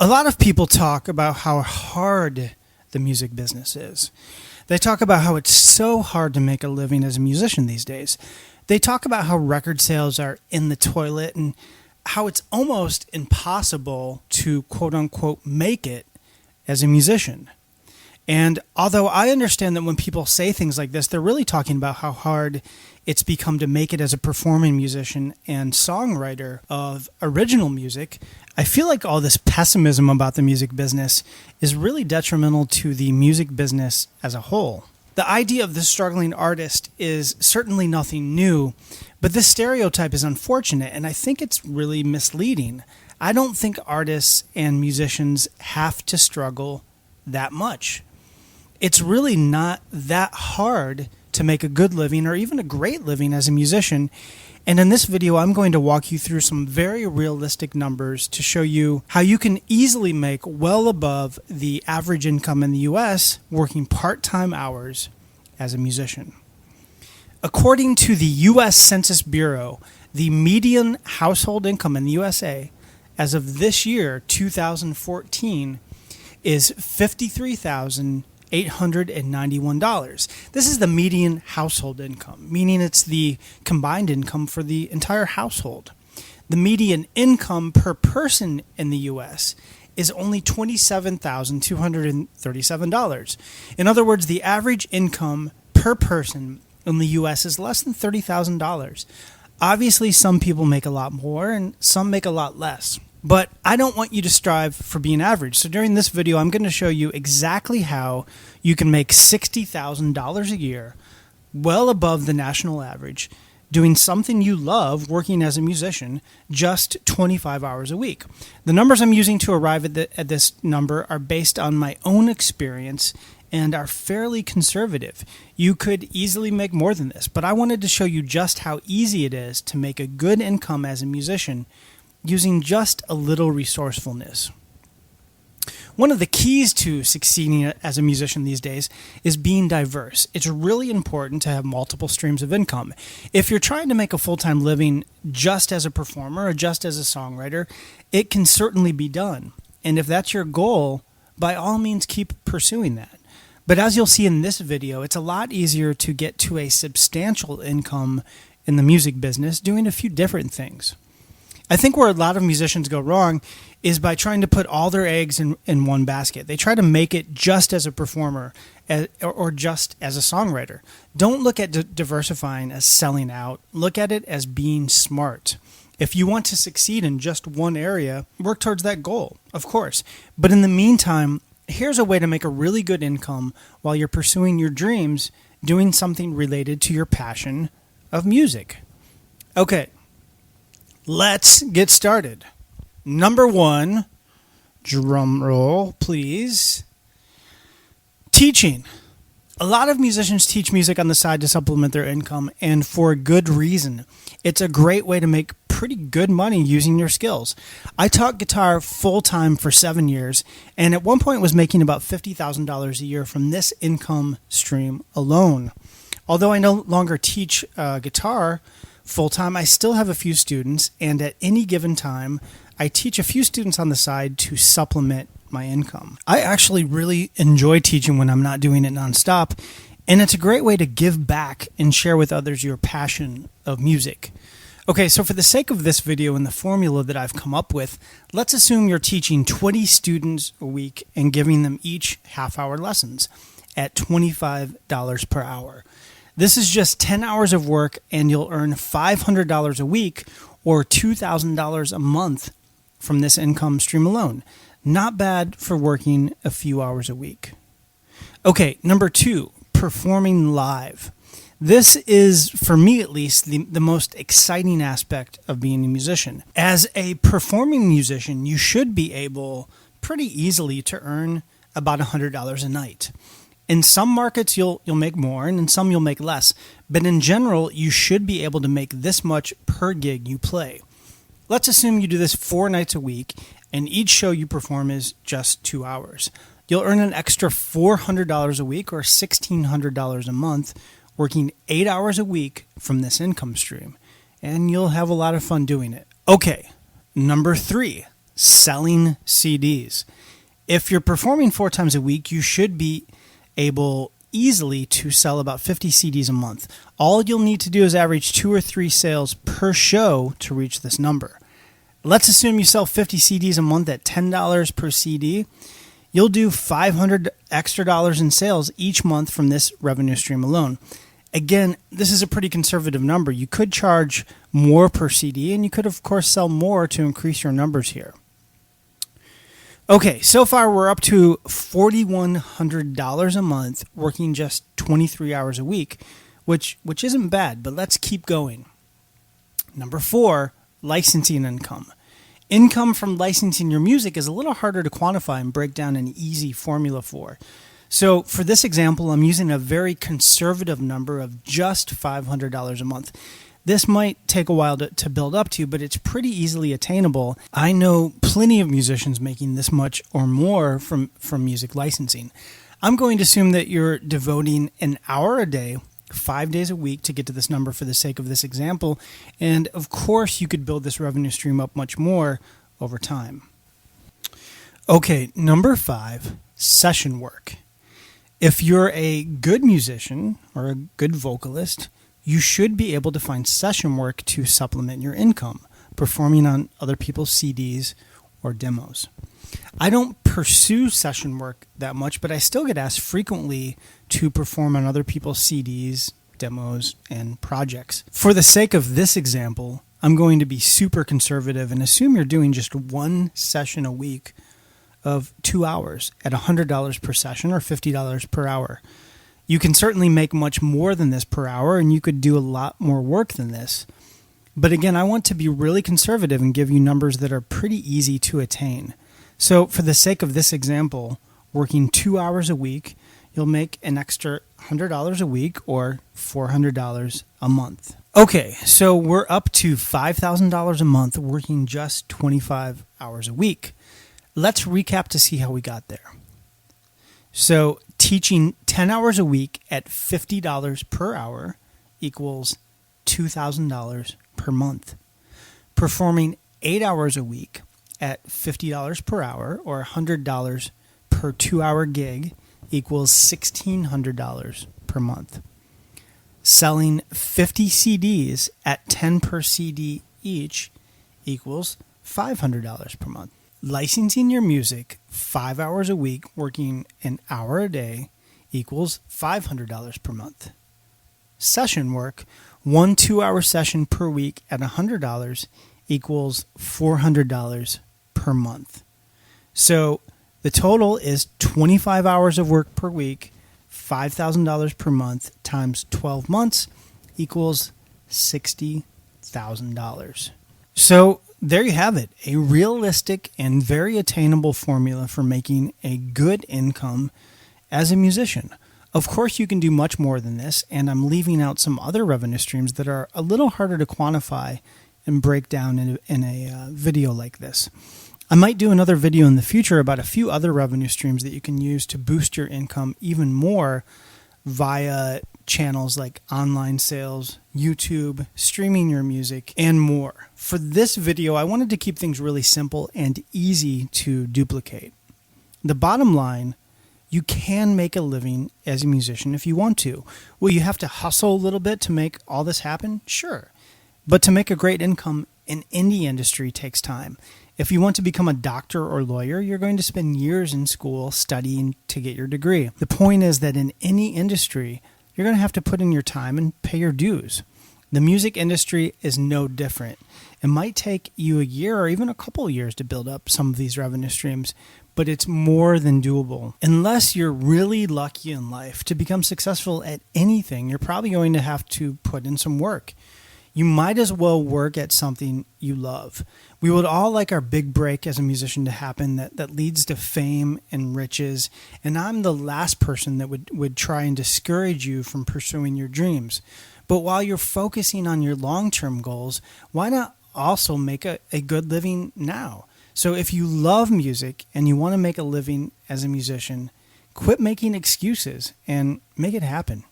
A lot of people talk about how hard the music business is. They talk about how it's so hard to make a living as a musician these days. They talk about how record sales are in the toilet and how it's almost impossible to quote unquote make it as a musician. And although I understand that when people say things like this, they're really talking about how hard it's become to make it as a performing musician and songwriter of original music, I feel like all this pessimism about the music business is really detrimental to the music business as a whole. The idea of the struggling artist is certainly nothing new, but this stereotype is unfortunate, and I think it's really misleading. I don't think artists and musicians have to struggle that much. It's really not that hard to make a good living or even a great living as a musician. And in this video, I'm going to walk you through some very realistic numbers to show you how you can easily make well above the average income in the US working part-time hours as a musician. According to the US Census Bureau, the median household income in the USA as of this year, 2014, is $53,891. This is the median household income, meaning it's the combined income for the entire household. The median income per person in the U.S. is only $27,237. In other words, the average income per person in the U.S. is less than $30,000. Obviously, some people make a lot more and some make a lot less. But I don't want you to strive for being average. So during this video, I'm going to show you exactly how you can make $60,000 a year, well above the national average, doing something you love, working as a musician, just 25 hours a week. The numbers I'm using to arrive at this number are based on my own experience and are fairly conservative. You could easily make more than this, but I wanted to show you just how easy it is to make a good income as a musician using just a little resourcefulness. One of the keys to succeeding as a musician these days is being diverse. It's really important to have multiple streams of income. If you're trying to make a full-time living just as a performer or just as a songwriter, it can certainly be done. And if that's your goal, by all means keep pursuing that. But as you'll see in this video, it's a lot easier to get to a substantial income in the music business doing a few different things. I think where a lot of musicians go wrong is by trying to put all their eggs in one basket. They try to make it just as a performer or just as a songwriter. Don't look at diversifying as selling out. Look at it as being smart. If you want to succeed in just one area, work towards that goal, of course. But in the meantime, here's a way to make a really good income while you're pursuing your dreams, doing something related to your passion of music. Okay. Let's get started. Number one, drum roll, please. Teaching. A lot of musicians teach music on the side to supplement their income, and for a good reason. It's a great way to make pretty good money using your skills. I taught guitar full-time for 7 years, and at one point was making about $50,000 a year from this income stream alone. Although I no longer teach guitar full-time, I still have a few students, and at any given time, I teach a few students on the side to supplement my income. I actually really enjoy teaching when I'm not doing it nonstop, and it's a great way to give back and share with others your passion of music. Okay, so for the sake of this video and the formula that I've come up with, let's assume you're teaching 20 students a week and giving them each half-hour lessons at $25 per hour. This is just 10 hours of work, and you'll earn $500 a week or $2,000 a month from this income stream alone. Not bad for working a few hours a week. Okay, number two, performing live. This is, for me at least, the most exciting aspect of being a musician. As a performing musician, you should be able pretty easily to earn about $100 a night. In some markets, you'll make more, and in some you'll make less. But in general, you should be able to make this much per gig you play. Let's assume you do this 4 nights a week, and each show you perform is just 2 hours. You'll earn an extra $400 a week or $1,600 a month, working 8 hours a week from this income stream. And you'll have a lot of fun doing it. Okay, number 3, selling CDs. If you're performing 4 times a week, you should be able easily to sell about 50 CDs a month. All you'll need to do is average 2 or 3 sales per show to reach this number. Let's assume you sell 50 CDs a month at $10 per CD. You'll do $500 extra in sales each month from this revenue stream alone. Again, this is a pretty conservative number. You could charge more per CD, and you could, of course, sell more to increase your numbers here. Okay, so far we're up to $4,100 a month, working just 23 hours a week, which isn't bad, but let's keep going. Number 4, licensing income. Income from licensing your music is a little harder to quantify and break down an easy formula for. So for this example, I'm using a very conservative number of just $500 a month. This might take a while to build up to, but it's pretty easily attainable. I know plenty of musicians making this much or more from music licensing. I'm going to assume that you're devoting an hour a day, 5 days a week to get to this number for the sake of this example. And of course, you could build this revenue stream up much more over time. Okay, number 5, session work. If you're a good musician or a good vocalist, you should be able to find session work to supplement your income, performing on other people's CDs or demos. I don't pursue session work that much, but I still get asked frequently to perform on other people's CDs, demos, and projects. For the sake of this example, I'm going to be super conservative and assume you're doing just 1 session a week of 2 hours at $100 per session or $50 per hour. You can certainly make much more than this per hour, and you could do a lot more work than this. But again, I want to be really conservative and give you numbers that are pretty easy to attain. So for the sake of this example, working 2 hours a week, you'll make an extra $100 a week or $400 a month. Okay, so we're up to $5,000 a month working just 25 hours a week. Let's recap to see how we got there. So teaching 10 hours a week at $50 per hour equals $2,000 per month. Performing 8 hours a week at $50 per hour or $100 per 2-hour gig equals $1,600 per month. Selling 50 CDs at 10 per CD each equals $500 per month. Licensing your music 5 hours a week, working an hour a day, equals $500 per month. Session work, 1 2-hour session per week at $100 equals $400 per month. So the total is 25 hours of work per week, $5,000 per month times 12 months equals $60,000. So there you have it, a realistic and very attainable formula for making a good income as a musician. Of course, you can do much more than this, and I'm leaving out some other revenue streams that are a little harder to quantify and break down in a video like this. I might do another video in the future about a few other revenue streams that you can use to boost your income even more via channels like online sales, YouTube, streaming your music, and more. For this video, I wanted to keep things really simple and easy to duplicate. The bottom line, you can make a living as a musician if you want to. Will you have to hustle a little bit to make all this happen? Sure. But to make a great income in any industry takes time. If you want to become a doctor or lawyer, you're going to spend years in school studying to get your degree. The point is that in any industry, you're going to have to put in your time and pay your dues. The music industry is no different. It might take you a year or even a couple years to build up some of these revenue streams, but it's more than doable. Unless you're really lucky in life to become successful at anything, you're probably going to have to put in some work. You might as well work at something you love. We would all like our big break as a musician to happen that leads to fame and riches, and I'm the last person that would try and discourage you from pursuing your dreams. But while you're focusing on your long-term goals, why not also make a good living now? So if you love music and you want to make a living as a musician, quit making excuses and make it happen.